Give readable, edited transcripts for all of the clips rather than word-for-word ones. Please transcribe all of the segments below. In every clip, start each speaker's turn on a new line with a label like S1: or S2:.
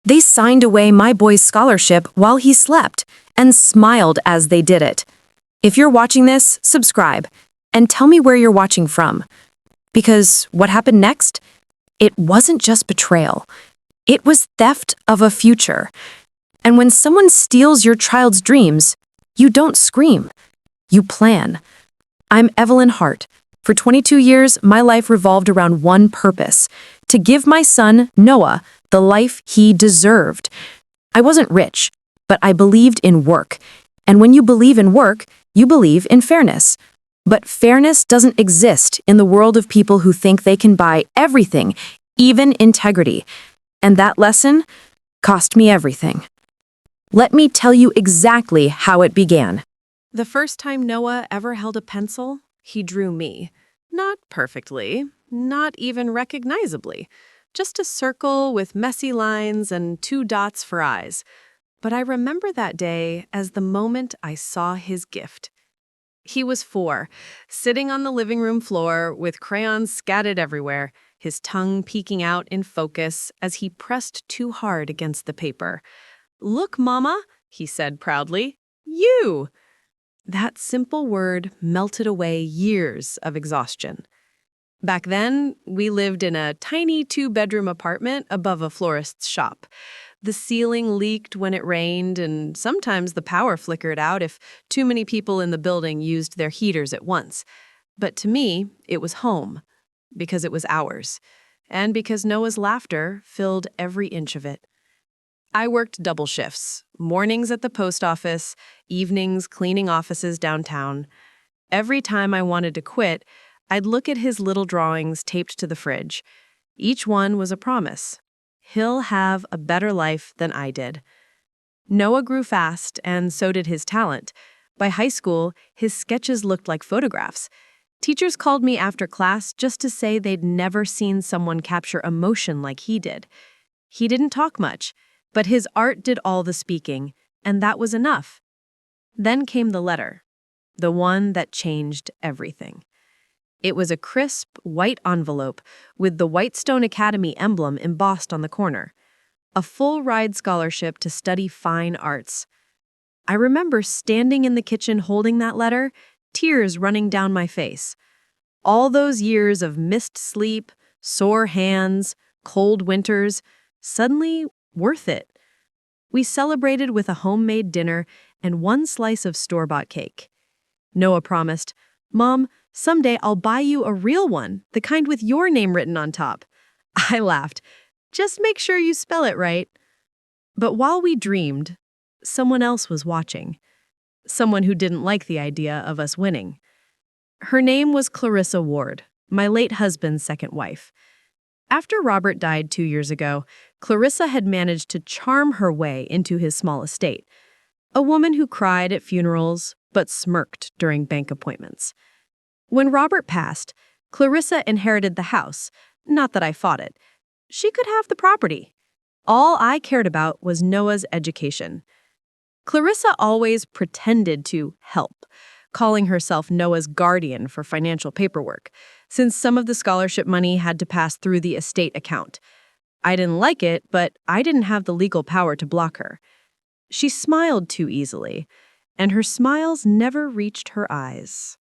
S1: They signed away my boy's scholarship while he slept and smiled as they did it. If you're watching this, subscribe and tell me where you're watching from. Because what happened next? It wasn't just betrayal. It was theft of a future. And when someone steals your child's dreams, you don't scream. You plan. I'm Evelyn Hart. For 22 years, my life revolved around one purpose: to give my son, Noah, the life he deserved. I wasn't rich, but I believed in work. And when you believe in work, you believe in fairness. But fairness doesn't exist in the world of people who think they can buy everything, even integrity. And that lesson cost me everything. Let me tell you exactly how it began.
S2: The first time Noah ever held a pencil, he drew me. Not perfectly, not even recognizably. Just a circle with messy lines and 2 dots for eyes. But I remember that day as the moment I saw his gift. He was 4, sitting on the living room floor with crayons scattered everywhere, his tongue peeking out in focus as he pressed too hard against the paper. "Look, Mama," he said proudly. "You!" That simple word melted away years of exhaustion. Back then, we lived in a tiny 2-bedroom apartment above a florist's shop. The ceiling leaked when it rained, and sometimes the power flickered out if too many people in the building used their heaters at once. But to me, it was home, because it was ours, and because Noah's laughter filled every inch of it. I worked double shifts, mornings at the post office, evenings cleaning offices downtown. Every time I wanted to quit, I'd look at his little drawings taped to the fridge. Each one was a promise. He'll have a better life than I did. Noah grew fast, and so did his talent. By high school, his sketches looked like photographs. Teachers called me after class just to say they'd never seen someone capture emotion like he did. He didn't talk much, but his art did all the speaking, and that was enough. Then came the letter, the one that changed everything. It was a crisp, white envelope with the Whitestone Academy emblem embossed on the corner. A full-ride scholarship to study fine arts. I remember standing in the kitchen holding that letter, tears running down my face. All those years of missed sleep, sore hands, cold winters, suddenly worth it. We celebrated with a homemade dinner and 1 slice of store-bought cake. Noah promised, "Mom, someday I'll buy you a real one, the kind with your name written on top." I laughed. "Just make sure you spell it right." But while we dreamed, someone else was watching. Someone who didn't like the idea of us winning. Her name was Clarissa Ward, my late husband's second wife. After Robert died 2 years ago, Clarissa had managed to charm her way into his small estate. A woman who cried at funerals, but smirked during bank appointments. When Robert passed, Clarissa inherited the house. Not that I fought it. She could have the property. All I cared about was Noah's education. Clarissa always pretended to help, calling herself Noah's guardian for financial paperwork, since some of the scholarship money had to pass through the estate account. I didn't like it, but I didn't have the legal power to block her. She smiled too easily, and her smiles never reached her eyes.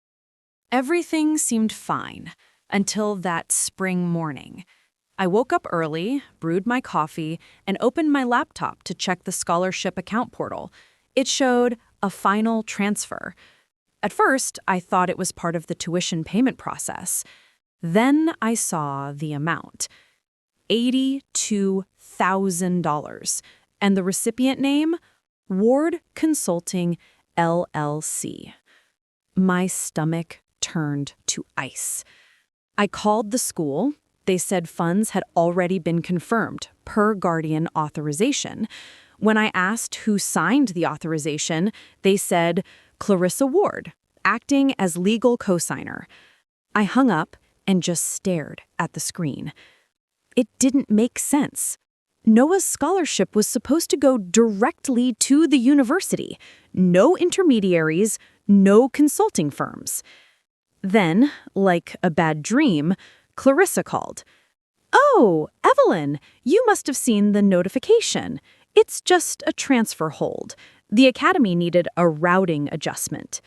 S3: Everything seemed fine until that spring morning. I woke up early, brewed my coffee, and opened my laptop to check the scholarship account portal. It showed a final transfer. At first, I thought it was part of the tuition payment process. Then I saw the amount, $82,000, and the recipient name, Ward Consulting, LLC. My stomach turned to ice. I called the school. They said funds had already been confirmed, per guardian authorization. When I asked who signed the authorization, they said Clarissa Ward, acting as legal cosigner. I hung up and just stared at the screen. It didn't make sense. Noah's scholarship was supposed to go directly to the university. No intermediaries, no consulting firms. Then, like a bad dream, Clarissa called. "Oh, Evelyn, you must have seen the notification. It's just a transfer hold. The academy needed a routing adjustment."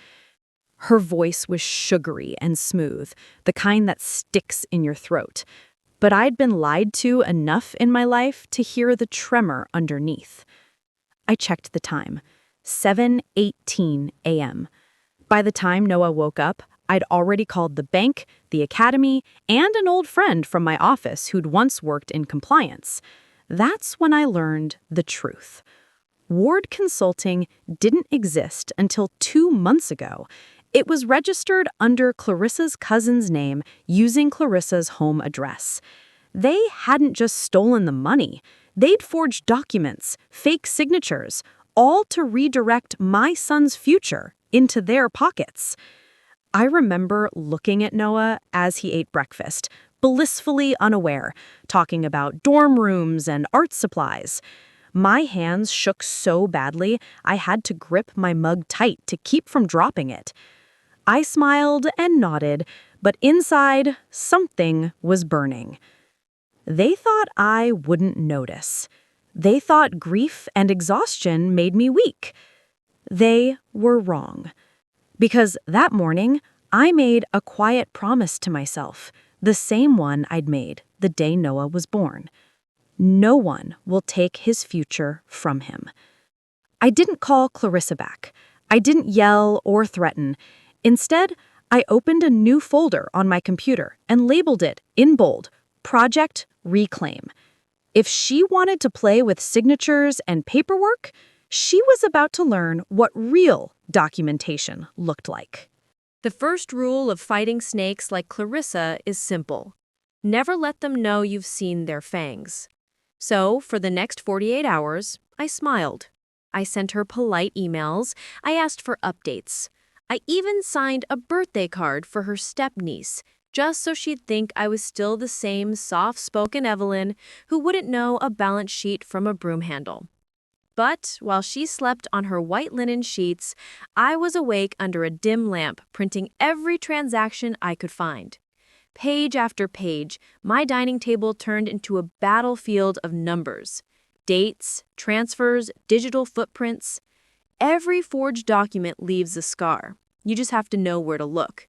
S3: Her voice was sugary and smooth, the kind that sticks in your throat. But I'd been lied to enough in my life to hear the tremor underneath. I checked the time. 7:18 a.m. By the time Noah woke up, I'd already called the bank, the academy, and an old friend from my office who'd once worked in compliance. That's when I learned the truth. Ward Consulting didn't exist until 2 months ago. It was registered under Clarissa's cousin's name using Clarissa's home address. They hadn't just stolen the money. They'd forged documents, fake signatures, all to redirect my son's future into their pockets. I remember looking at Noah as he ate breakfast, blissfully unaware, talking about dorm rooms and art supplies. My hands shook so badly, I had to grip my mug tight to keep from dropping it. I smiled and nodded, but inside, something was burning. They thought I wouldn't notice. They thought grief and exhaustion made me weak. They were wrong. Because that morning, I made a quiet promise to myself, the same one I'd made the day Noah was born. No one will take his future from him. I didn't call Clarissa back. I didn't yell or threaten. Instead, I opened a new folder on my computer and labeled it, in bold, Project Reclaim. If she wanted to play with signatures and paperwork, she was about to learn what real documentation looked like.
S2: The first rule of fighting snakes like Clarissa is simple. Never let them know you've seen their fangs. So, for the next 48 hours, I smiled. I sent her polite emails. I asked for updates. I even signed a birthday card for her step-niece, just so she'd think I was still the same soft-spoken Evelyn who wouldn't know a balance sheet from a broom handle. But while she slept on her white linen sheets, I was awake under a dim lamp, printing every transaction I could find. Page after page, my dining table turned into a battlefield of numbers. Dates, transfers, digital footprints. Every forged document leaves a scar. You just have to know where to look.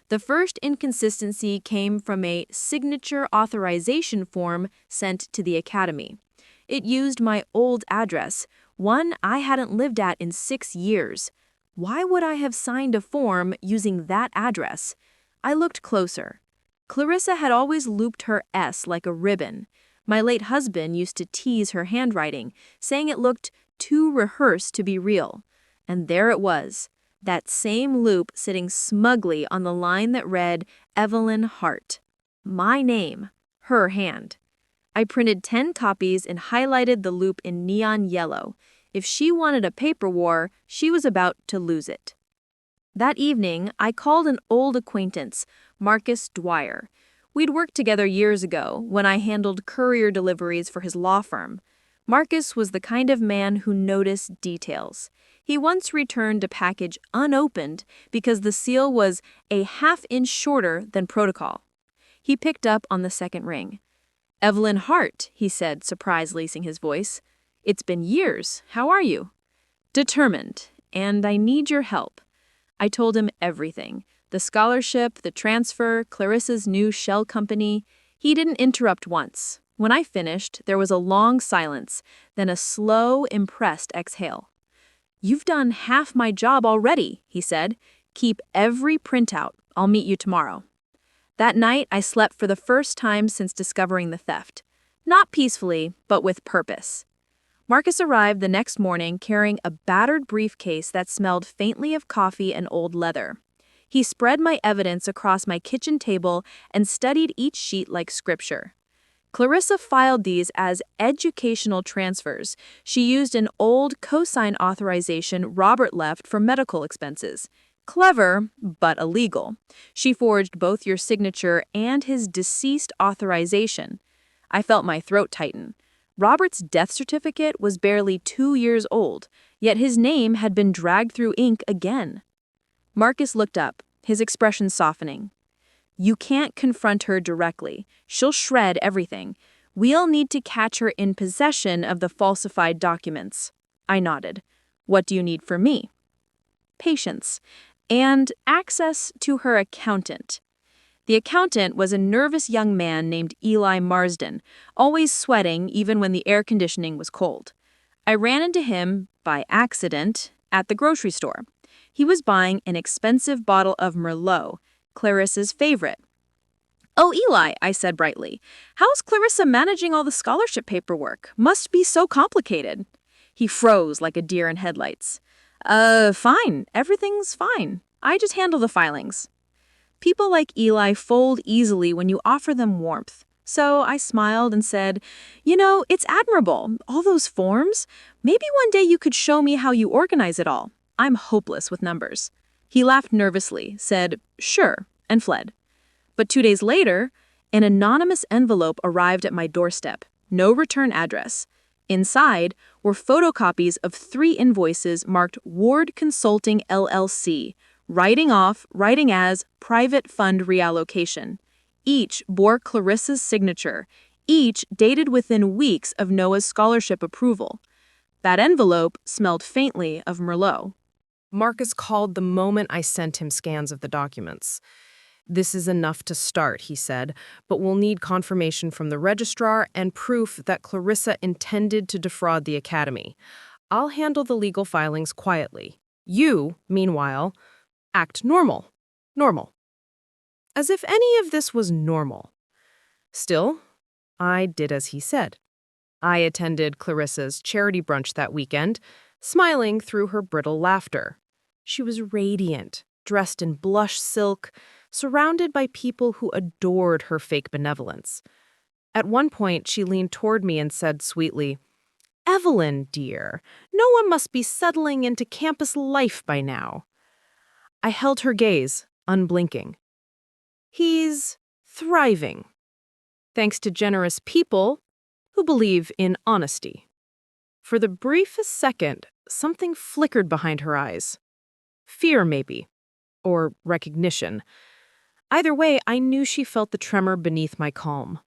S2: The first inconsistency came from a signature authorization form sent to the academy. It used my old address, one I hadn't lived at in 6 years. Why would I have signed a form using that address? I looked closer. Clarissa had always looped her S like a ribbon. My late husband used to tease her handwriting, saying it looked too rehearsed to be real. And there it was, that same loop sitting smugly on the line that read Evelyn Hart. My name, her hand. I printed 10 copies and highlighted the loop in neon yellow. If she wanted a paper war, she was about to lose it. That evening, I called an old acquaintance, Marcus Dwyer. We'd worked together years ago when I handled courier deliveries for his law firm. Marcus was the kind of man who noticed details. He once returned a package unopened because the seal was a half-inch shorter than protocol. He picked up on the second ring. "Evelyn Hart," he said, surprise lacing his voice. "It's been years. How are you?" "Determined, and I need your help." I told him everything. The scholarship, the transfer, Clarissa's new shell company. He didn't interrupt once. When I finished, there was a long silence, then a slow, impressed exhale. "You've done half my job already," he said. "Keep every printout. I'll meet you tomorrow." That night, I slept for the first time since discovering the theft. Not peacefully, but with purpose. Marcus arrived the next morning carrying a battered briefcase that smelled faintly of coffee and old leather. He spread my evidence across my kitchen table and studied each sheet like scripture. Clarissa filed these as educational transfers. She used an old cosign authorization Robert left for medical expenses. Clever, but illegal. She forged both your signature and his deceased authorization. I felt my throat tighten. Robert's death certificate was barely 2 years old, yet his name had been dragged through ink again. Marcus looked up, his expression softening.
S3: You can't confront her directly. She'll shred everything. We'll need to catch her in possession of the falsified documents. I nodded. What do you need from me? Patience. And access to her accountant. The accountant was a nervous young man named Eli Marsden, always sweating even when the air conditioning was cold. I ran into him, by accident, at the grocery store. He was buying an expensive bottle of Merlot, Clarissa's favorite. "Oh, Eli," I said brightly, "how's Clarissa managing all the scholarship paperwork? Must be so complicated." He froze like a deer in headlights. Fine. Everything's fine. I just handle the filings." People like Eli fold easily when you offer them warmth. So I smiled and said, "It's admirable, all those forms. Maybe one day you could show me how you organize it all. I'm hopeless with numbers." He laughed nervously, said, "Sure," and fled. But 2 days later, an anonymous envelope arrived at my doorstep. No return address. Inside were photocopies of 3 invoices marked Ward Consulting LLC, writing as private fund reallocation. Each bore Clarissa's signature, each dated within weeks of Noah's scholarship approval. That envelope smelled faintly of Merlot.
S2: Marcus called the moment I sent him scans of the documents. "This is enough to start," he said, "but we'll need confirmation from the registrar and proof that Clarissa intended to defraud the academy. I'll handle the legal filings quietly. You, meanwhile, act normal. Normal." As if any of this was normal. Still, I did as he said. I attended Clarissa's charity brunch that weekend, smiling through her brittle laughter. She was radiant, dressed in blush silk, surrounded by people who adored her fake benevolence. At one point, she leaned toward me and said sweetly, "Evelyn, dear, Noah must be settling into campus life by now." I held her gaze, unblinking. "He's thriving, thanks to generous people who believe in honesty." For the briefest second, something flickered behind her eyes. Fear, maybe. Or recognition. Either way, I knew she felt the tremor beneath my calm.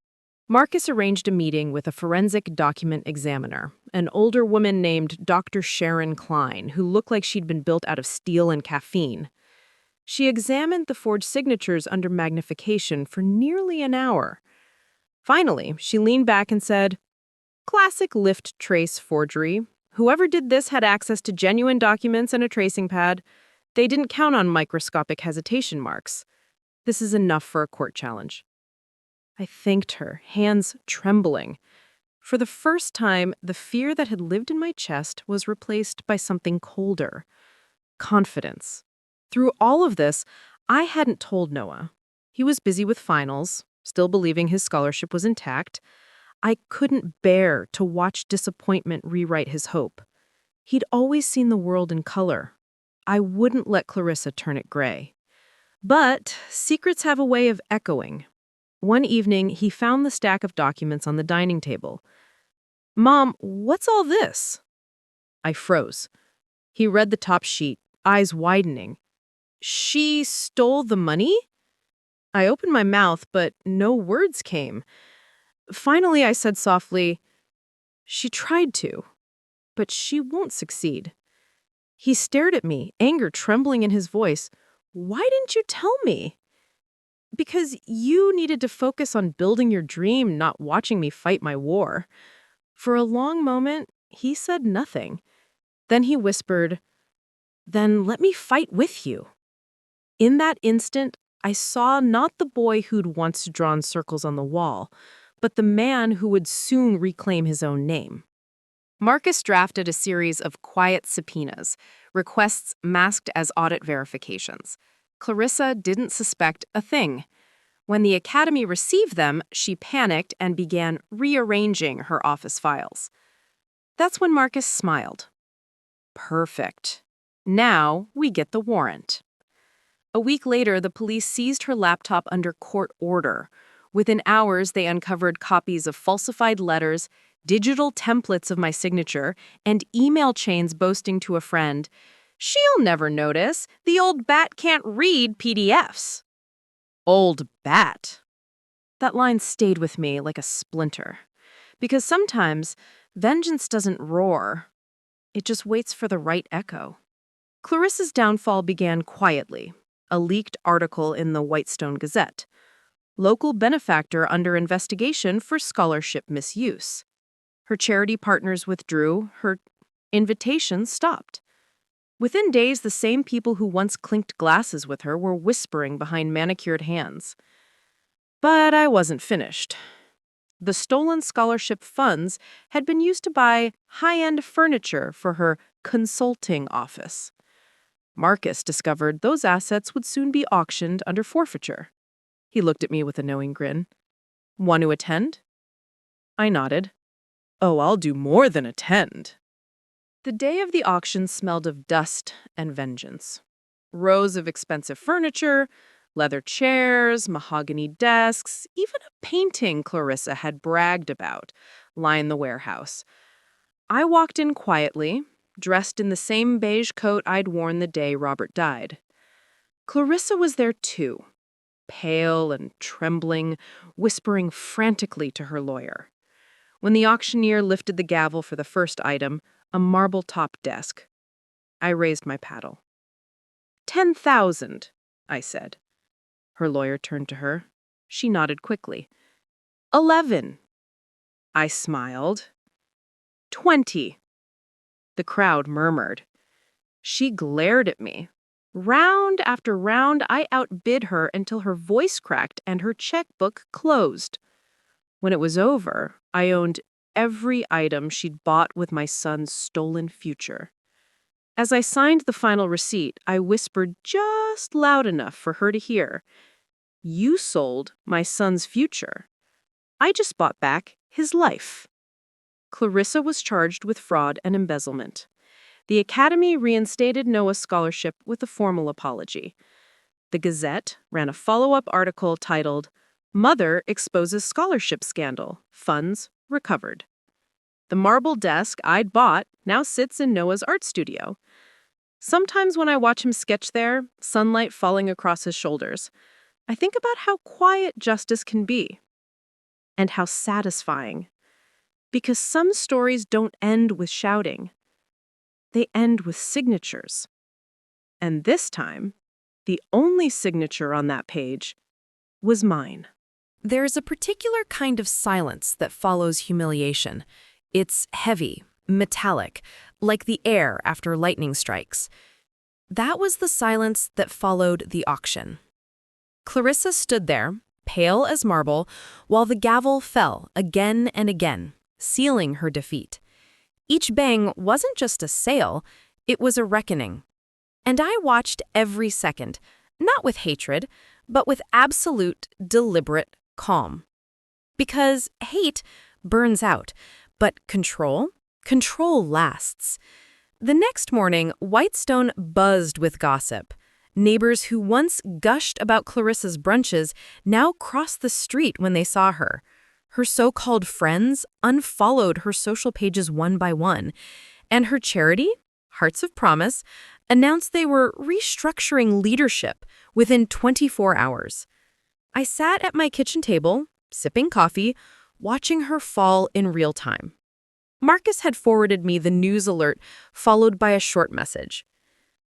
S2: Marcus arranged a meeting with a forensic document examiner, an older woman named Dr. Sharon Klein, who looked like she'd been built out of steel and caffeine. She examined the forged signatures under magnification for nearly an hour. Finally, she leaned back and said, "Classic lift trace forgery. Whoever did this had access to genuine documents and a tracing pad. They didn't count on microscopic hesitation marks. This is enough for a court challenge." I thanked her, hands trembling. For the first time, the fear that had lived in my chest was replaced by something colder. Confidence. Through all of this, I hadn't told Noah. He was busy with finals, still believing his scholarship was intact. I couldn't bear to watch disappointment rewrite his hope. He'd always seen the world in color. I wouldn't let Clarissa turn it gray. But secrets have a way of echoing. One evening, he found the stack of documents on the dining table. "Mom, what's all this?" I froze. He read the top sheet, eyes widening. "She stole the money?" I opened my mouth, but no words came. Finally, I said softly, "She tried to, but she won't succeed." He stared at me, anger trembling in his voice. "Why didn't you tell me?" "Because you needed to focus on building your dream, not watching me fight my war." For a long moment, he said nothing. Then he whispered, "Then let me fight with you." In that instant, I saw not the boy who'd once drawn circles on the wall, but the man who would soon reclaim his own name. Marcus drafted a series of quiet subpoenas, requests masked as audit verifications. Clarissa didn't suspect a thing. When the academy received them, she panicked and began rearranging her office files. That's when Marcus smiled. "Perfect. Now we get the warrant." A week later, the police seized her laptop under court order. Within hours, they uncovered copies of falsified letters, digital templates of my signature, and email chains boasting to a friend, "She'll never notice. The old bat can't read PDFs." Old bat. That line stayed with me like a splinter. Because sometimes vengeance doesn't roar, it just waits for the right echo. Clarissa's downfall began quietly, a leaked article in the Whitestone Gazette. Local benefactor under investigation for scholarship misuse. Her charity partners withdrew, her invitations stopped. Within days, the same people who once clinked glasses with her were whispering behind manicured hands. But I wasn't finished. The stolen scholarship funds had been used to buy high-end furniture for her consulting office. Marcus discovered those assets would soon be auctioned under forfeiture. He looked at me with a knowing grin. Want to attend? I nodded. Oh, I'll do more than attend. The day of the auction smelled of dust and vengeance. Rows of expensive furniture, leather chairs, mahogany desks, even a painting Clarissa had bragged about lined the warehouse. I walked in quietly, dressed in the same beige coat I'd worn the day Robert died. Clarissa was there too, pale and trembling, whispering frantically to her lawyer. When the auctioneer lifted the gavel for the first item, a marble-top desk, I raised my paddle. 10,000, I said. Her lawyer turned to her. She nodded quickly. 11. I smiled. 20. The crowd murmured. She glared at me. Round after round, I outbid her until her voice cracked and her checkbook closed. When it was over, I owned every item she'd bought with my son's stolen future. As I signed the final receipt, I whispered just loud enough for her to hear. You sold my son's future. I just bought back his life. Clarissa was charged with fraud and embezzlement. The Academy reinstated Noah's scholarship with a formal apology. The Gazette ran a follow-up article titled, Mother Exposes Scholarship Scandal. Funds Recovered. The marble desk I'd bought now sits in Noah's art studio. Sometimes when I watch him sketch there, sunlight falling across his shoulders, I think about how quiet justice can be. And how satisfying. Because some stories don't end with shouting. They end with signatures. And this time, the only signature on that page was mine.
S3: There's a particular kind of silence that follows humiliation. It's heavy, metallic, like the air after lightning strikes. That was the silence that followed the auction. Clarissa stood there, pale as marble, while the gavel fell again and again, sealing her defeat. Each bang wasn't just a sale, it was a reckoning. And I watched every second, not with hatred, but with absolute, deliberate calm. Because hate burns out, but control lasts. The next morning, Whitestone buzzed with gossip. Neighbors who once gushed about Clarissa's brunches now crossed the street when they saw her. Her so-called friends unfollowed her social pages one by one, and her charity, Hearts of Promise, announced they were restructuring leadership within 24 hours. I sat at my kitchen table, sipping coffee, watching her fall in real time. Marcus had forwarded me the news alert, followed by a short message.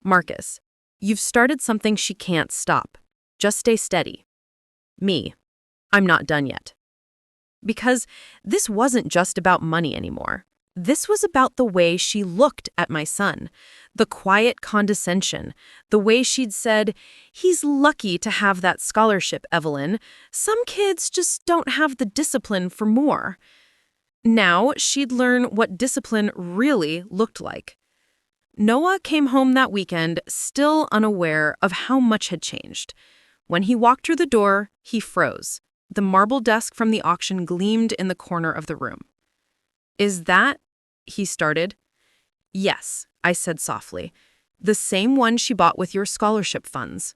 S3: Marcus, you've started something she can't stop. Just stay steady. Me, I'm not done yet. Because this wasn't just about money anymore. This was about the way she looked at my son, the quiet condescension, the way she'd said, he's lucky to have that scholarship, Evelyn. Some kids just don't have the discipline for more. Now she'd learn what discipline really looked like. Noah came home that weekend still unaware of how much had changed. When he walked through the door, he froze. The marble desk from the auction gleamed in the corner of the room. Is that, he started. Yes, I said softly. The same one she bought with your scholarship funds.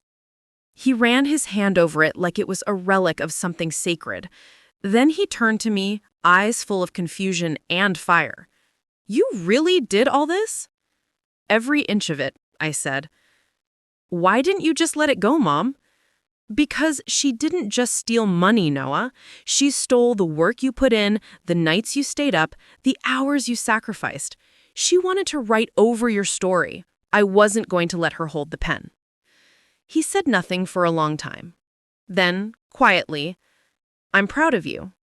S3: He ran his hand over it like it was a relic of something sacred. Then he turned to me, eyes full of confusion and fire. You really did all this? Every inch of it, I said. Why didn't you just let it go, Mom? Because she didn't just steal money, Noah. She stole the work you put in, the nights you stayed up, the hours you sacrificed. She wanted to write over your story. I wasn't going to let her hold the pen. He said nothing for a long time. Then, quietly, "I'm proud of you."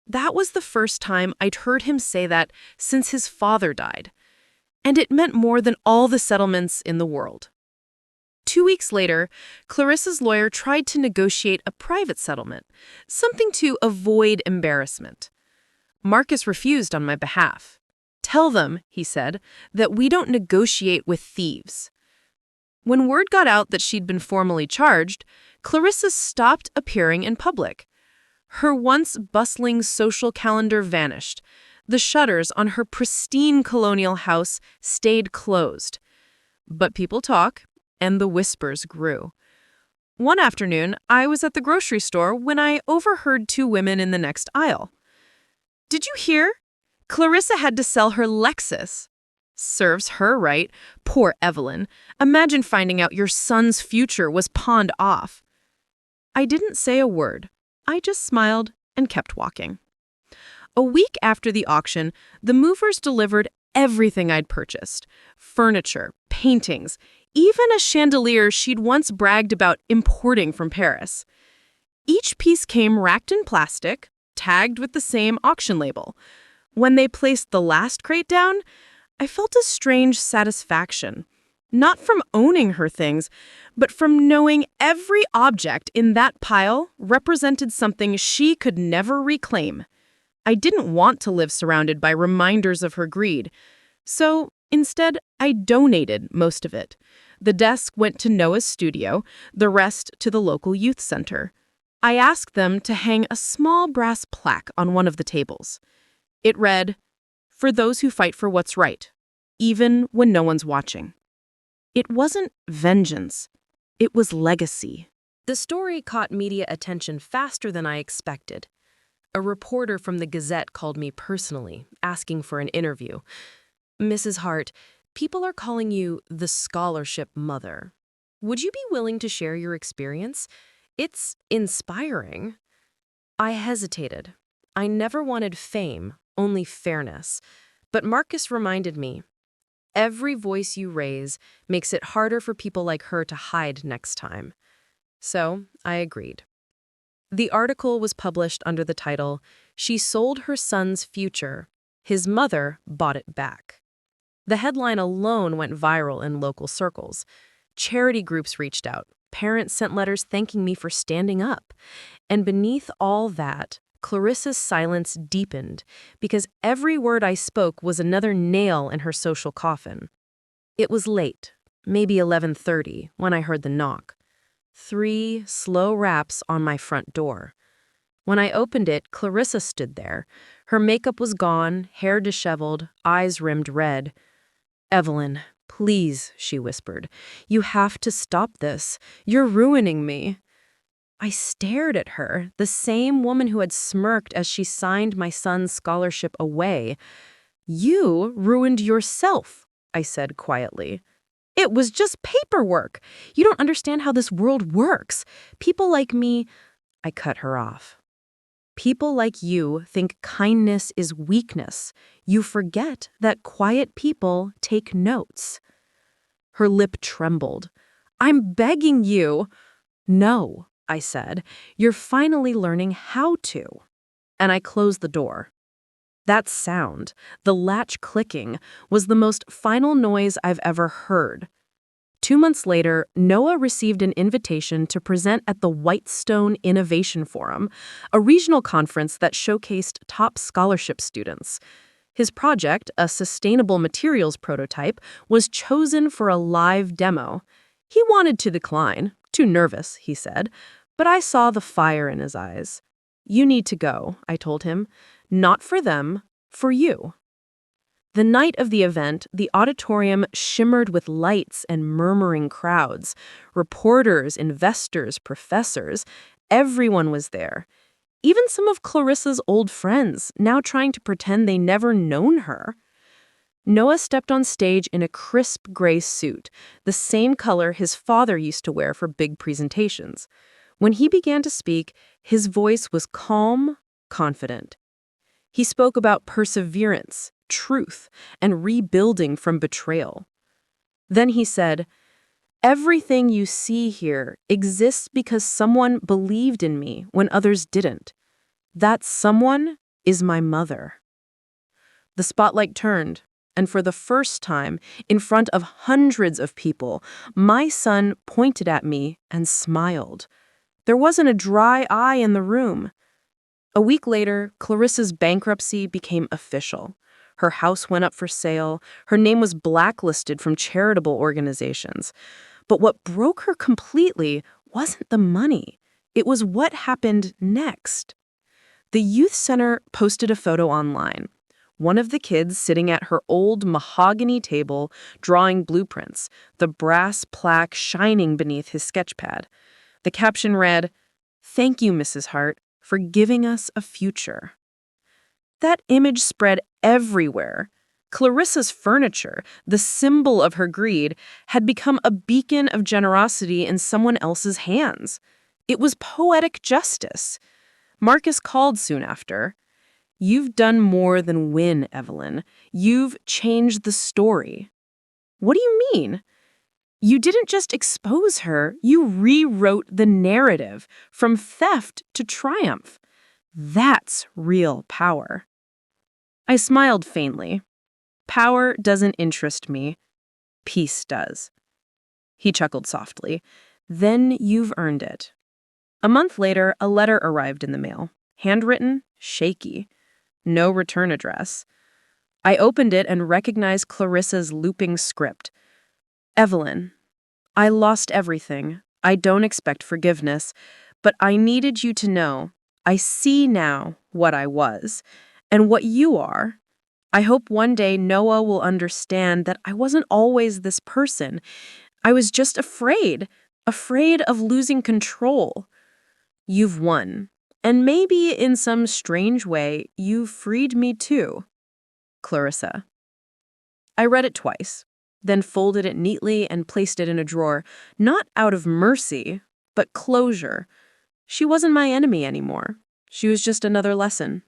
S3: That was the first time I'd heard him say that since his father died. And it meant more than all the settlements in the world. 2 weeks later, Clarissa's lawyer tried to negotiate a private settlement, something to avoid embarrassment. Marcus refused on my behalf. "Tell them," he said, "that we don't negotiate with thieves." When word got out that she'd been formally charged, Clarissa stopped appearing in public. Her once bustling social calendar vanished. The shutters on her pristine colonial house stayed closed. But people talk, and the whispers grew. One afternoon, I was at the grocery store when I overheard two women in the next aisle. "Did you hear? Clarissa had to sell her Lexus." "Serves her right. Poor Evelyn. Imagine finding out your son's future was pawned off." I didn't say a word. I just smiled and kept walking. A week after the auction, the movers delivered everything I'd purchased. Furniture, paintings, even a chandelier she'd once bragged about importing from Paris. Each piece came wrapped in plastic, tagged with the same auction label. When they placed the last crate down, I felt a strange satisfaction. Not from owning her things, but from knowing every object in that pile represented something she could never reclaim. I didn't want to live surrounded by reminders of her greed. So instead, I donated most of it. The desk went to Noah's studio, the rest to the local youth center. I asked them to hang a small brass plaque on one of the tables. It read, "For those who fight for what's right, even when no one's watching." It wasn't vengeance. It was legacy. The story caught media attention faster than I expected. A reporter from the Gazette called me personally, asking for an interview. "Mrs. Hart, people are calling you the scholarship mother. Would you be willing to share your experience? It's inspiring." I hesitated. I never wanted fame, only fairness. But Marcus reminded me, every voice you raise makes it harder for people like her to hide next time. So I agreed. The article was published under the title, "She Sold Her Son's Future. His Mother Bought It Back." The headline alone went viral in local circles. Charity groups reached out. Parents sent letters thanking me for standing up. And beneath all that, Clarissa's silence deepened because every word I spoke was another nail in her social coffin. It was late, maybe 11:30, when I heard the knock. 3 slow raps on my front door. When I opened it, Clarissa stood there. Her makeup was gone, hair disheveled, eyes rimmed red. "Evelyn, please," she whispered. "You have to stop this. You're ruining me." I stared at her, the same woman who had smirked as she signed my son's scholarship away. "You ruined yourself," I said quietly. "It was just paperwork. You don't understand how this world works. People like me—" I cut her off. "People like you think kindness is weakness. You forget that quiet people take notes." Her lip trembled. "I'm begging you." "No," I said. "You're finally learning how to." And I closed the door. That sound, the latch clicking, was the most final noise I've ever heard. 2 months later, Noah received an invitation to present at the Whitestone Innovation Forum, a regional conference that showcased top scholarship students. His project, a sustainable materials prototype, was chosen for a live demo. He wanted to decline, too nervous, he said, but I saw the fire in his eyes. "You need to go," I told him. "Not for them, for you." The night of the event, the auditorium shimmered with lights and murmuring crowds. Reporters, investors, professors, everyone was there. Even some of Clarissa's old friends, now trying to pretend they never known her. Noah stepped on stage in a crisp gray suit, the same color his father used to wear for big presentations.
S2: When he began to speak, his voice was calm, confident. He spoke about perseverance, truth, and rebuilding from betrayal. Then he said, "Everything you see here exists because someone believed in me when others didn't. That someone is my mother." The spotlight turned, and for the first time, in front of hundreds of people, my son pointed at me and smiled. There wasn't a dry eye in the room. A week later, Clarissa's bankruptcy became official. Her house went up for sale. Her name was blacklisted from charitable organizations. But what broke her completely wasn't the money. It was what happened next. The youth center posted a photo online. One of the kids sitting at her old mahogany table drawing blueprints, the brass plaque shining beneath his sketchpad. The caption read, "Thank you, Mrs. Hart, for giving us a future." That image spread everywhere. Clarissa's furniture, the symbol of her greed, had become a beacon of generosity in someone else's hands. It was poetic justice. Marcus called soon after. "You've done more than win, Evelyn. You've changed the story." "What do you mean?" "You didn't just expose her, you rewrote the narrative from theft to triumph. That's real power." I smiled faintly. "Power doesn't interest me. Peace does." He chuckled softly. "Then you've earned it." A month later, a letter arrived in the mail. Handwritten, shaky. No return address. I opened it and recognized Clarissa's looping script. "Evelyn, I lost everything. I don't expect forgiveness, but I needed you to know I see now what I was and what you are. I hope one day Noah will understand that I wasn't always this person. I was just afraid of losing control. You've won, and maybe in some strange way, you've freed me too. Clarissa." I read it twice, then folded it neatly and placed it in a drawer, not out of mercy, but closure. She wasn't my enemy anymore. She was just another lesson.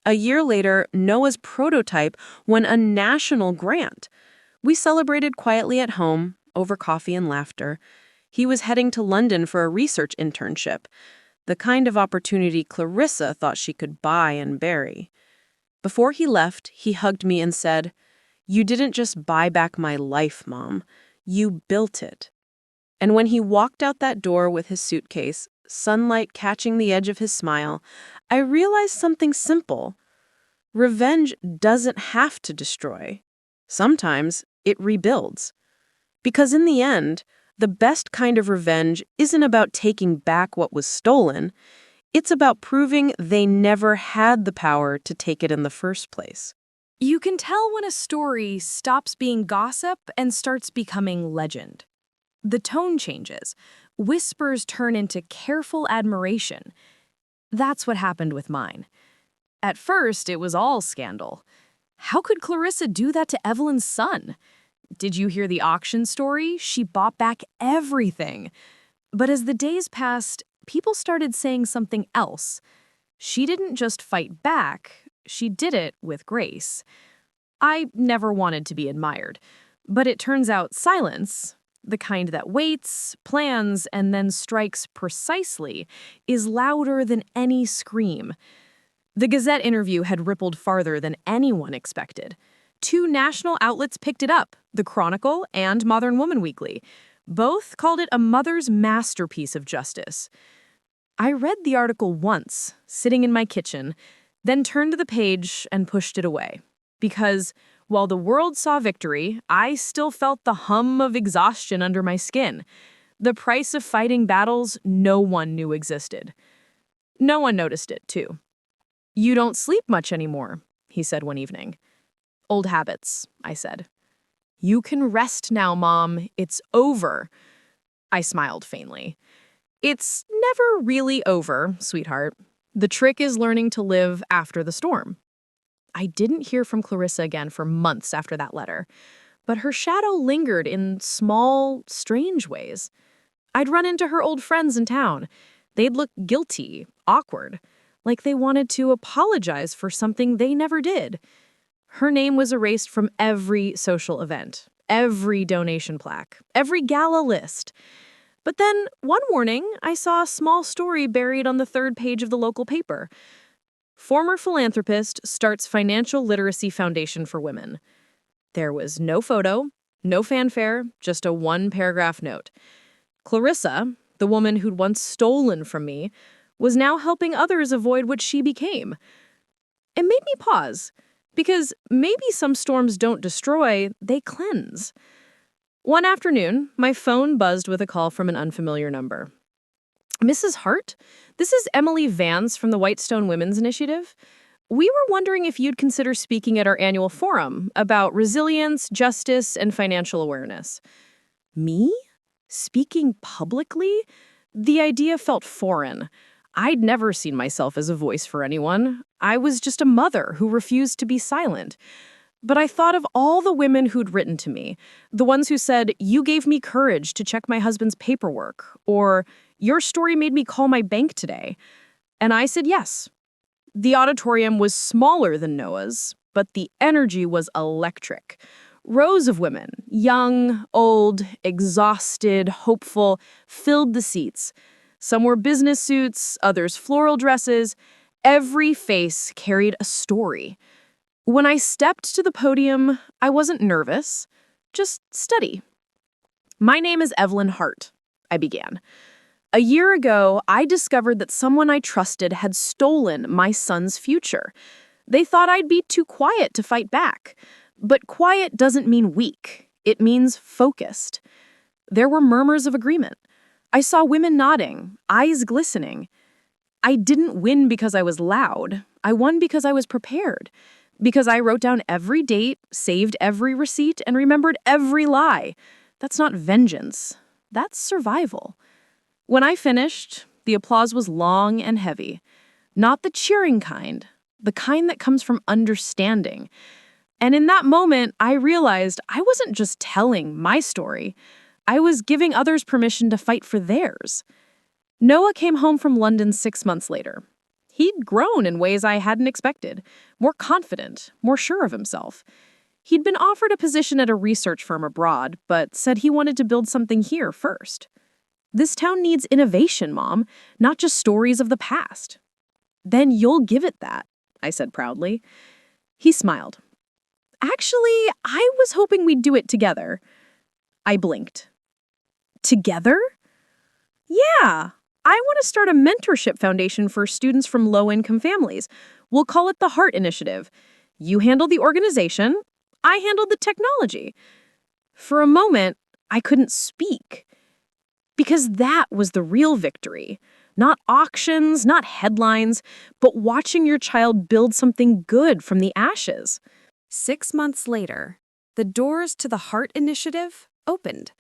S2: A year later, Noah's prototype won a national grant. We celebrated quietly at home, over coffee and laughter. He was heading to London for a research internship, the kind of opportunity Clarissa thought she could buy and bury. Before he left, he hugged me and said, "You didn't just buy back my life, Mom. You built it." And when he walked out that door with his suitcase, sunlight catching the edge of his smile, I realized something simple. Revenge doesn't have to destroy. Sometimes it rebuilds. Because in the end, the best kind of revenge isn't about taking back what was stolen. It's about proving they never had the power to take it in the first place.
S3: You can tell when a story stops being gossip and starts becoming legend. The tone changes. Whispers turn into careful admiration. That's what happened with mine. At first, it was all scandal. How could Clarissa do that to Evelyn's son? Did you hear the auction story? She bought back everything. But as the days passed, people started saying something else. She didn't just fight back, she did it with grace. I never wanted to be admired, but it turns out silence, the kind that waits, plans, and then strikes precisely, is louder than any scream. The Gazette interview had rippled farther than anyone expected. 2 national outlets picked it up, The Chronicle and Modern Woman Weekly. Both called it a mother's masterpiece of justice. I read the article once, sitting in my kitchen, then turned to the page and pushed it away. Because, while the world saw victory, I still felt the hum of exhaustion under my skin. The price of fighting battles no one knew existed. No one noticed it, too. "You don't sleep much anymore," he said one evening. "Old habits," I said. "You can rest now, Mom. It's over." I smiled faintly. "It's never really over, sweetheart. The trick is learning to live after the storm." I didn't hear from Clarissa again for months after that letter, but her shadow lingered in small, strange ways. I'd run into her old friends in town. They'd look guilty, awkward, like they wanted to apologize for something they never did. Her name was erased from every social event, every donation plaque, every gala list. But then, one morning, I saw a small story buried on the third page of the local paper. Former philanthropist starts financial literacy foundation for women. There was no photo, no fanfare, just a one-paragraph note. Clarissa, the woman who'd once stolen from me, was now helping others avoid what she became. It made me pause, because maybe some storms don't destroy, they cleanse. One afternoon, my phone buzzed with a call from an unfamiliar number. Mrs. Hart, this is Emily Vance from the Whitestone Women's Initiative. We were wondering if you'd consider speaking at our annual forum about resilience, justice, and financial awareness. Me? Speaking publicly? The idea felt foreign. I'd never seen myself as a voice for anyone. I was just a mother who refused to be silent. But I thought of all the women who'd written to me, the ones who said, "You gave me courage to check my husband's paperwork," or "Your story made me call my bank today." And I said yes. The auditorium was smaller than Noah's, but the energy was electric. Rows of women, young, old, exhausted, hopeful, filled the seats. Some wore business suits, others floral dresses. Every face carried a story. When I stepped to the podium, I wasn't nervous, just steady. "My name is Evelyn Hart," I began. "A year ago, I discovered that someone I trusted had stolen my son's future. They thought I'd be too quiet to fight back. But quiet doesn't mean weak. It means focused." There were murmurs of agreement. I saw women nodding, eyes glistening. I didn't win because I was loud. I won because I was prepared. Because I wrote down every date, saved every receipt, and remembered every lie. That's not vengeance. That's survival. When I finished, the applause was long and heavy. Not the cheering kind, the kind that comes from understanding. And in that moment, I realized I wasn't just telling my story. I was giving others permission to fight for theirs. Noah came home from London 6 months later. He'd grown in ways I hadn't expected, more confident, more sure of himself. He'd been offered a position at a research firm abroad, but said he wanted to build something here first. "This town needs innovation, Mom, not just stories of the past." "Then you'll give it that," I said proudly. He smiled. "Actually, I was hoping we'd do it together." I blinked. "Together?" "Yeah. I want to start a mentorship foundation for students from low-income families. We'll call it the Heart Initiative. You handle the organization. I handled the technology." For a moment, I couldn't speak. Because that was the real victory. Not auctions, not headlines, but watching your child build something good from the ashes.
S2: 6 months later, the doors to the Heart Initiative opened.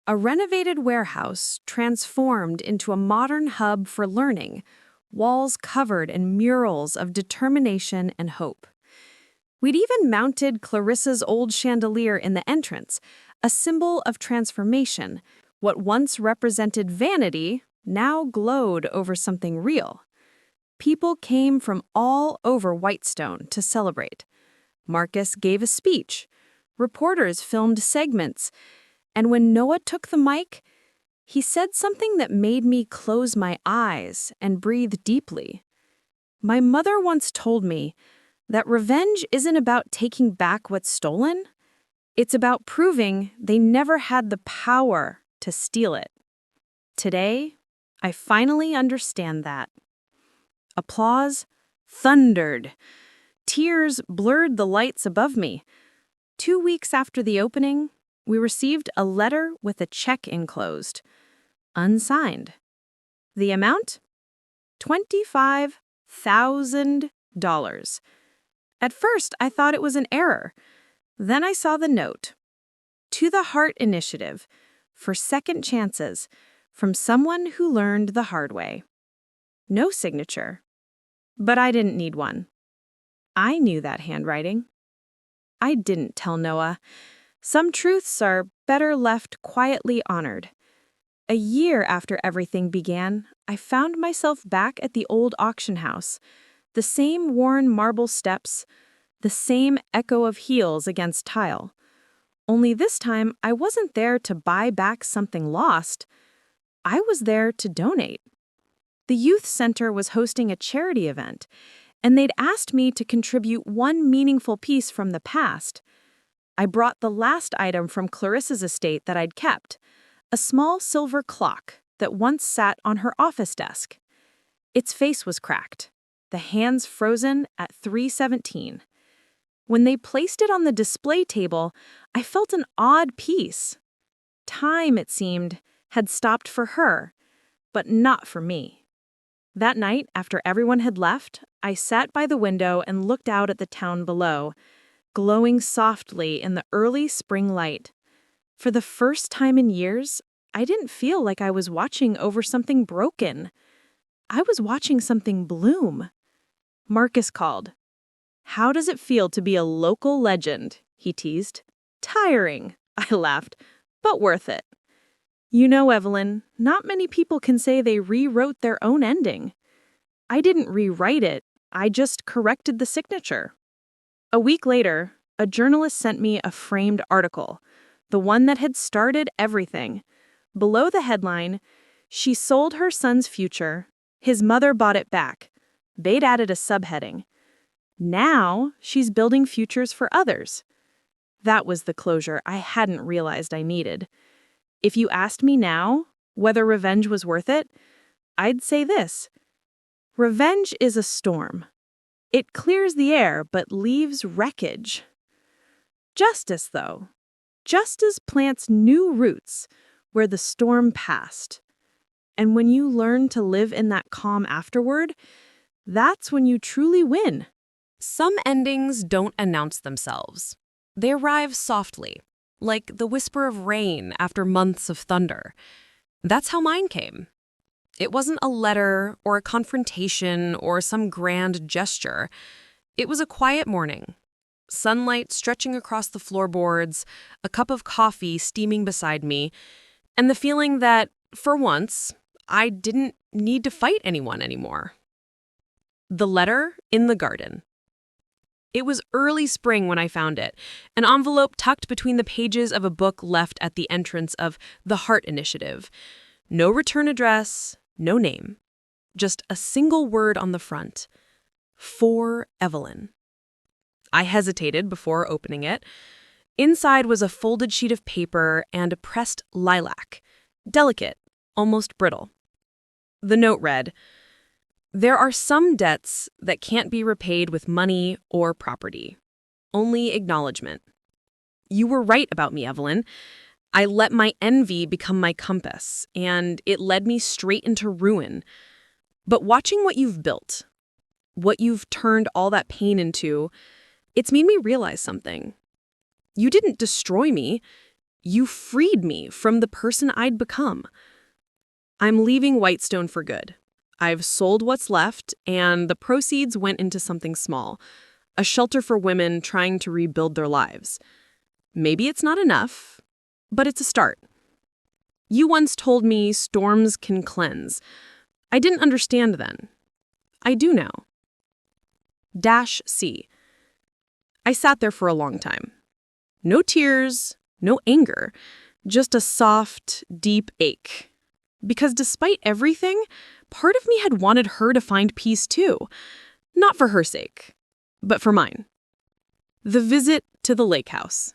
S2: A renovated warehouse transformed into a modern hub for learning, walls covered in murals of determination and hope. We'd even mounted Clarissa's old chandelier in the entrance, a symbol of transformation. What once represented vanity now glowed over something real. People came from all over Whitestone to celebrate. Marcus gave a speech. Reporters filmed segments. And when Noah took the mic, he said something that made me close my eyes and breathe deeply. My mother once told me that revenge isn't about taking back what's stolen. It's about proving they never had the power to steal it. Today, I finally understand that. Applause thundered. Tears blurred the lights above me. 2 weeks after the opening, we received a letter with a check enclosed, unsigned. The amount? $25,000. At first, I thought it was an error. Then I saw the note. "To the Heart Initiative, for second chances, from someone who learned the hard way." No signature. But I didn't need one. I knew that handwriting. I didn't tell Noah. Some truths are better left quietly honored.
S3: A year after everything began, I found myself back at the old auction house. The same worn marble steps, the same echo of heels against tile. Only this time, I wasn't there to buy back something lost. I was there to donate. The youth center was hosting a charity event, and they'd asked me to contribute one meaningful piece from the past. I brought the last item from Clarissa's estate that I'd kept, a small silver clock that once sat on her office desk. Its face was cracked, the hands frozen at 3:17. When they placed it on the display table, I felt an odd peace. Time, it seemed, had stopped for her, but not for me. That night, after everyone had left, I sat by the window and looked out at the town below, glowing softly in the early spring light. For the first time in years, I didn't feel like I was watching over something broken. I was watching something bloom. Marcus called. "How does it feel to be a local legend?" he teased. "Tiring," I laughed, "but worth it." You know, Evelyn, not many people can say they rewrote their own ending. I didn't rewrite it, I just corrected the signature. A week later, a journalist sent me a framed article, the one that had started everything. Below the headline, "She sold her son's future. His mother bought it back." They'd added a subheading. "Now she's building futures for others." That was the closure I hadn't realized I needed. If you asked me now whether revenge was worth it, I'd say this. Revenge is a storm. It clears the air but leaves wreckage. Justice, though. Justice plants new roots where the storm passed. And when you learn to live in that calm afterward, that's when you truly win.
S2: Some endings don't announce themselves. They arrive softly, like the whisper of rain after months of thunder. That's how mine came. It wasn't a letter or a confrontation or some grand gesture. It was a quiet morning. Sunlight stretching across the floorboards, a cup of coffee steaming beside me, and the feeling that, for once, I didn't need to fight anyone anymore. The letter in the garden. It was early spring when I found it, an envelope tucked between the pages of a book left at the entrance of the Heart Initiative. No return address, no name. Just a single word on the front. For Evelyn. I hesitated before opening it. Inside was a folded sheet of paper and a pressed lilac. Delicate, almost brittle. The note read, "There are some debts that can't be repaid with money or property. Only acknowledgement. You were right about me, Evelyn. I let my envy become my compass, and it led me straight into ruin. But watching what you've built, what you've turned all that pain into, it's made me realize something. You didn't destroy me. You freed me from the person I'd become. I'm leaving Whitestone for good. I've sold what's left, and the proceeds went into something small, a shelter for women trying to rebuild their lives. Maybe it's not enough, but it's a start. You once told me storms can cleanse. I didn't understand then. I do now. C. I sat there for a long time. No tears, no anger, just a soft, deep ache. Because despite everything, part of me had wanted her to find peace too. Not for her sake, but for mine. The visit to the lake house.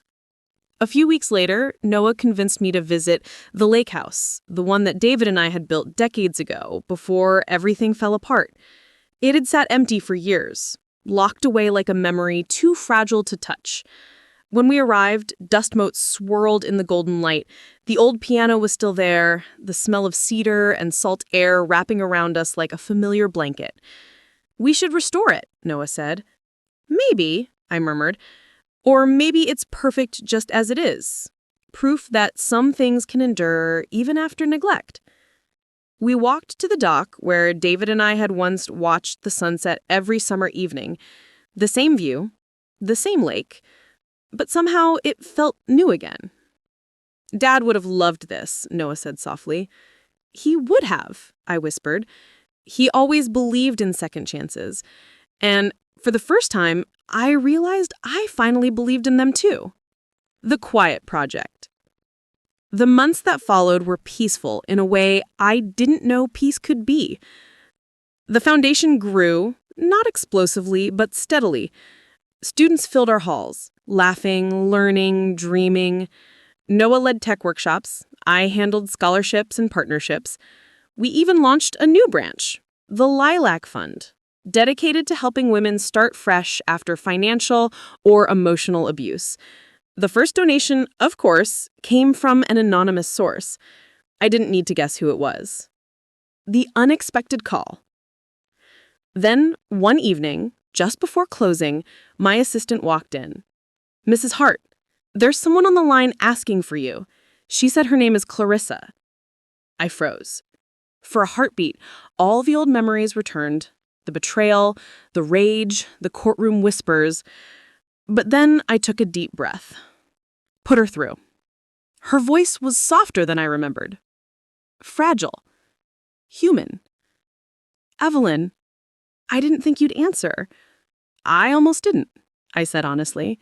S2: A few weeks later, Noah convinced me to visit the lake house, the one that David and I had built decades ago, before everything fell apart. It had sat empty for years, locked away like a memory too fragile to touch. When we arrived, dust motes swirled in the golden light. The old piano was still there, the smell of cedar and salt air wrapping around us like a familiar blanket. "We should restore it," Noah said. "Maybe," I murmured. "Or maybe it's perfect just as it is. Proof that some things can endure even after neglect." We walked to the dock where David and I had once watched the sunset every summer evening. The same view, the same lake, but somehow it felt new again. Dad would have loved this, Noah said softly. He would have, I whispered. He always believed in second chances. And for the first time, I realized I finally believed in them too. The Quiet Project. The months that followed were peaceful in a way I didn't know peace could be. The foundation grew, not explosively, but steadily. Students filled our halls, laughing, learning, dreaming. Noah led tech workshops. I handled scholarships and partnerships. We even launched a new branch, the Lilac Fund, dedicated to helping women start fresh after financial or emotional abuse. The first donation, of course, came from an anonymous source. I didn't need to guess who it was. The unexpected call. Then, one evening, just before closing, my assistant walked in. "Mrs. Hart, there's someone on the line asking for you. She said her name is Clarissa." I froze. For a heartbeat, all the old memories returned. The betrayal, the rage, the courtroom whispers. But then I took a deep breath. Put her through. Her voice was softer than I remembered. Fragile. Human. "Evelyn, I didn't think you'd answer." "I almost didn't," I said honestly.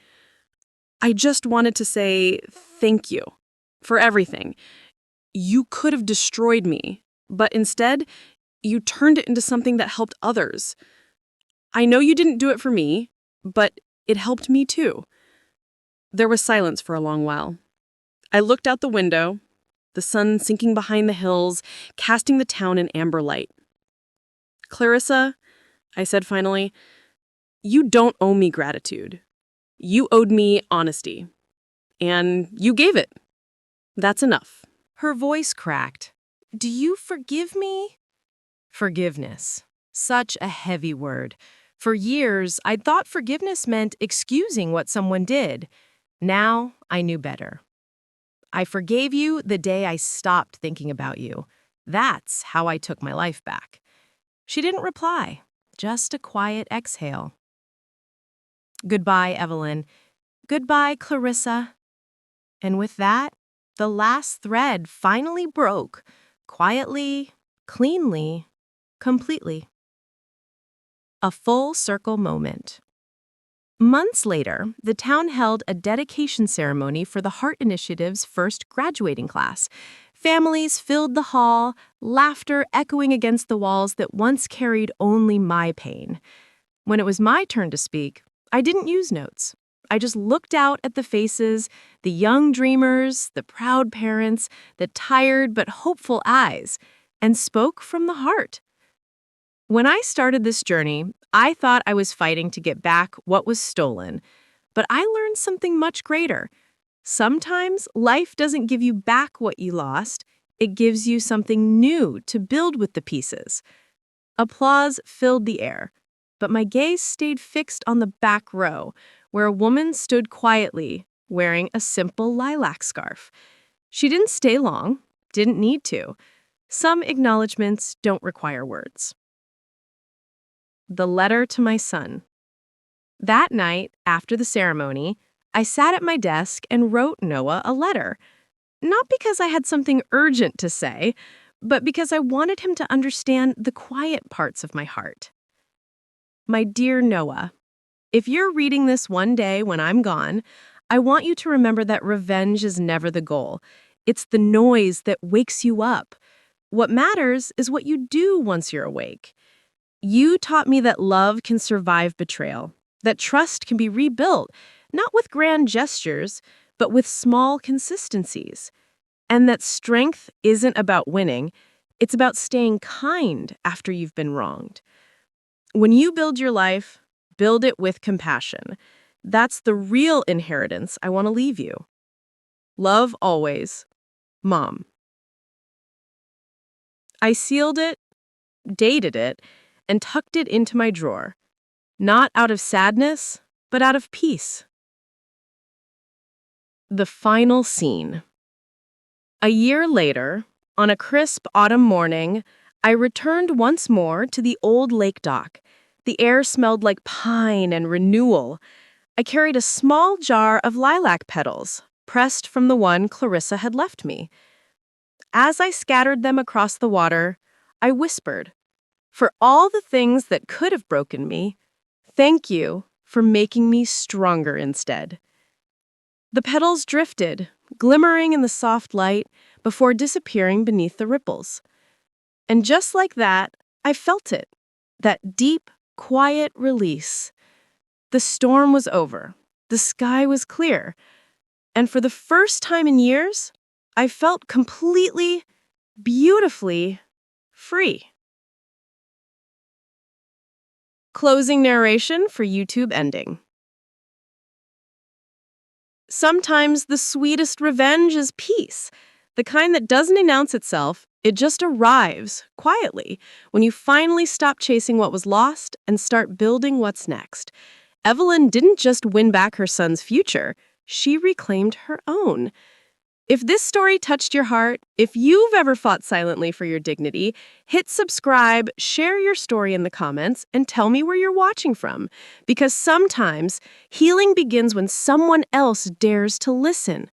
S2: "I just wanted to say thank you for everything. You could have destroyed me, but instead, you turned it into something that helped others. I know you didn't do it for me, but it helped me too." There was silence for a long while. I looked out the window, the sun sinking behind the hills, casting the town in amber light. "Clarissa," I said finally, "you don't owe me gratitude. You owed me honesty. And you gave it. That's enough."
S3: Her voice cracked. "Do you forgive me?" Forgiveness. Such a heavy word. For years, I'd thought forgiveness meant excusing what someone did. Now, I knew better. "I forgave you the day I stopped thinking about you. That's how I took my life back." She didn't reply, just a quiet exhale. "Goodbye, Evelyn. Goodbye, Clarissa." And with that, the last thread finally broke, quietly, cleanly, completely. A full circle moment. Months later, the town held a dedication ceremony for the Heart Initiative's first graduating class. Families filled the hall, laughter echoing against the walls that once carried only my pain. When it was my turn to speak, I didn't use notes. I just looked out at the faces, the young dreamers, the proud parents, the tired but hopeful eyes, and spoke from the heart. When I started this journey, I thought I was fighting to get back what was stolen. But I learned something much greater. Sometimes life doesn't give you back what you lost. It gives you something new to build with the pieces. Applause filled the air, but my gaze stayed fixed on the back row, where a woman stood quietly, wearing a simple lilac scarf. She didn't stay long, didn't need to. Some acknowledgments don't require words. The letter to my son. That night, after the ceremony, I sat at my desk and wrote Noah a letter. Not because I had something urgent to say, but because I wanted him to understand the quiet parts of my heart. My dear Noah, if you're reading this one day when I'm gone, I want you to remember that revenge is never the goal. It's the noise that wakes you up. What matters is what you do once you're awake. You taught me that love can survive betrayal, that trust can be rebuilt, not with grand gestures, but with small consistencies, and that strength isn't about winning, it's about staying kind after you've been wronged. When you build your life, build it with compassion. That's the real inheritance I want to leave you. Love always, Mom. I sealed it, dated it, and tucked it into my drawer, not out of sadness, but out of peace. The final scene. A year later, on a crisp autumn morning, I returned once more to the old lake dock. The air smelled like pine and renewal. I carried a small jar of lilac petals,
S2: pressed from the one Clarissa had left me. As I scattered them across the water, I whispered, "For all the things that could have broken me, thank you for making me stronger instead." The petals drifted, glimmering in the soft light before disappearing beneath the ripples. And just like that, I felt it, that deep, quiet release. The storm was over. The sky was clear. And for the first time in years, I felt completely, beautifully free. Closing narration for YouTube ending. Sometimes the sweetest revenge is peace, the kind that doesn't announce itself, it just arrives, quietly, when you finally stop chasing what was lost and start building what's next. Evelyn didn't just win back her son's future, she reclaimed her own. If this story touched your heart, if you've ever fought silently for your dignity, hit subscribe, share your story in the comments, and tell me where you're watching from. Because sometimes healing begins when someone else dares to listen.